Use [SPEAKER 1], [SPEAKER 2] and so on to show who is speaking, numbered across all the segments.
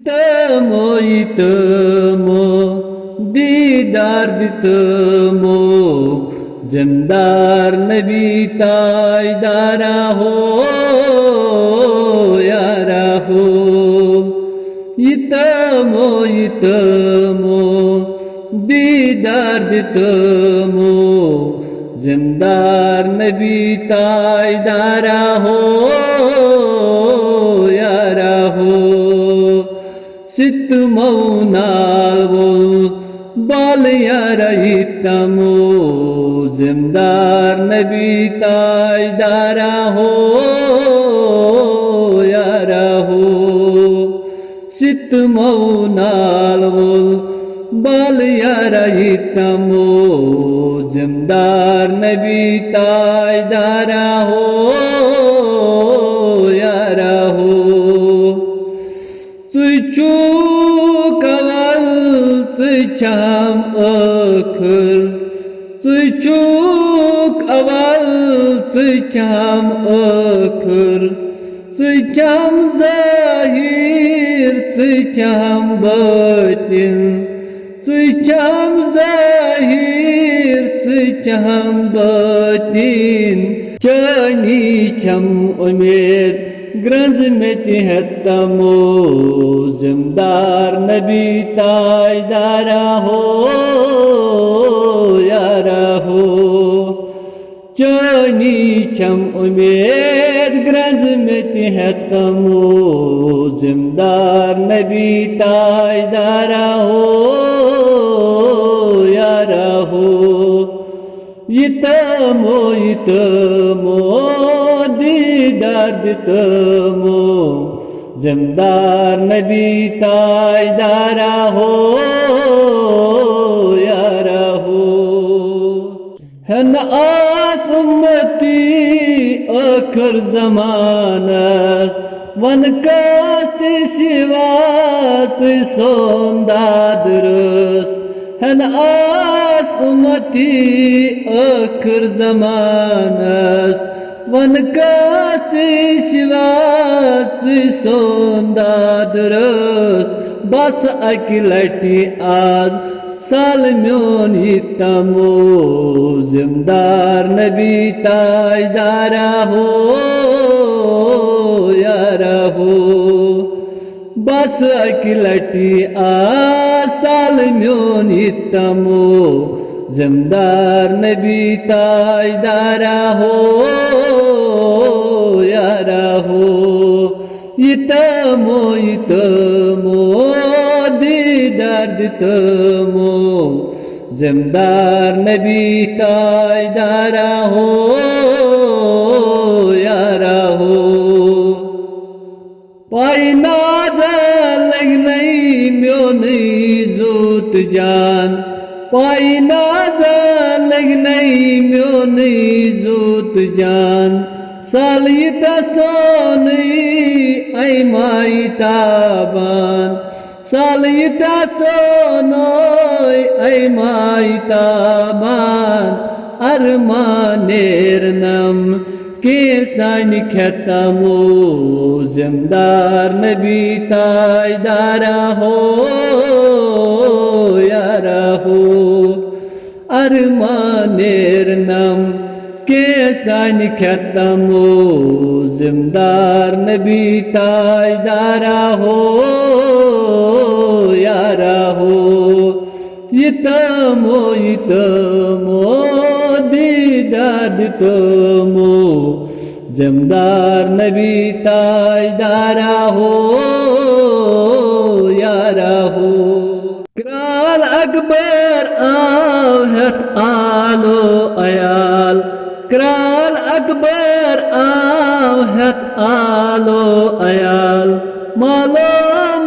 [SPEAKER 1] यितमो दीदार दितमो जमदार नबी ताजदारा हो यारा हो यितमो दीदार दितमो जमदार नबी ताजदारा हो यारा हो सितमो नावो बाल यारा हितमो जमदार नबी ताजदारा हो यारा हो सितमो नावो बाल यारा हितमो जमदार नबी ताजदारा हो यारा हो चूक अवल चम अखर चूक अवल चम अखर चम ज़ाहिर चम बातिन चम ज़ाहिर चम बातिन चानी छम उम्मीद ग्रंज में तिहतमो जमदार नबी ताजदारा हो यारा हो चानी छम उम्मीद ग्रंज में तिहतमो जमदार नबी ताजदारा हो यारा हो यितमो दीदार दितमो जमदार नबी ताजदारा हो यारा हो हन आस उम्मती आखिर ज़मानत वन कासे सिवा सोंदा दुरुस हन आस उम्मती आखिर ज़मानत वन कासे सिवा सोंदा दुरुस बस अकिलटी आज साल म्योन हितमो जमदार नबी ताजदारा हो यारा हो बस अकिलटी आज साल म्योन हितमो जमदार नबी ताजदारा हो यारा हो यितमो दीदार दितमो जमदार नबी ताजदारा हो यारा हो पाई नाजा लगनई म्योनी जूत जान पाई नाजा लगनई म्योनी जूत जान सालिता सोनी ऐ माई ताबान सालिता सोनोय ऐ माई ताबान अरमानेर नम के सान खतमो जमदार नबी ताजदारा हो यारा हो अरमानेर नम के सान खतमो जमदार नबी ताजदारा हो यारा हो यितमो दीदार दितमो जमदार नबी ताजदारा हो यारा हो कराल अकबर आहत आलो अयाल कराल अकबर आहत आलो अयाल मालो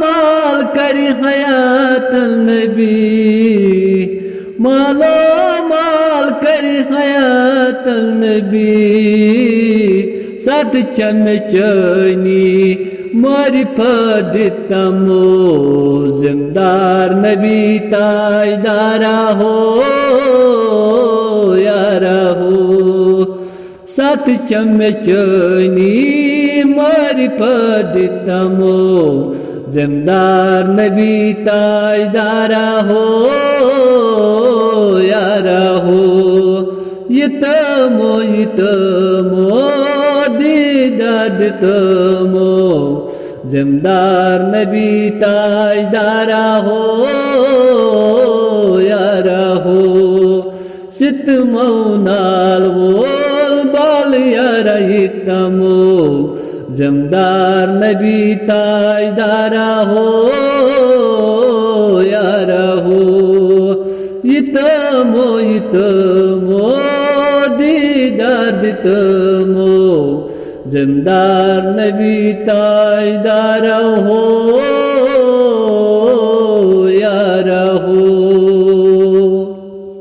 [SPEAKER 1] माल कर हयात नबी मालो माल कर हयात नबी सत चमचनी मारिफत दितमो जमदार नबी ताजदारा हो यारा हो सत चमचनी मारिफत दितमो जमदार नबी ताजदारा हो यारा हो यतमो दीदार तमो जमदार नबी ताजदारा हो यारा हो सित मौनाल बोल बाल यारा इतमो जमदार नबी ताजदारा हो यारा हो इतमो दीदार तमो जमदार नबी ताजदारा हो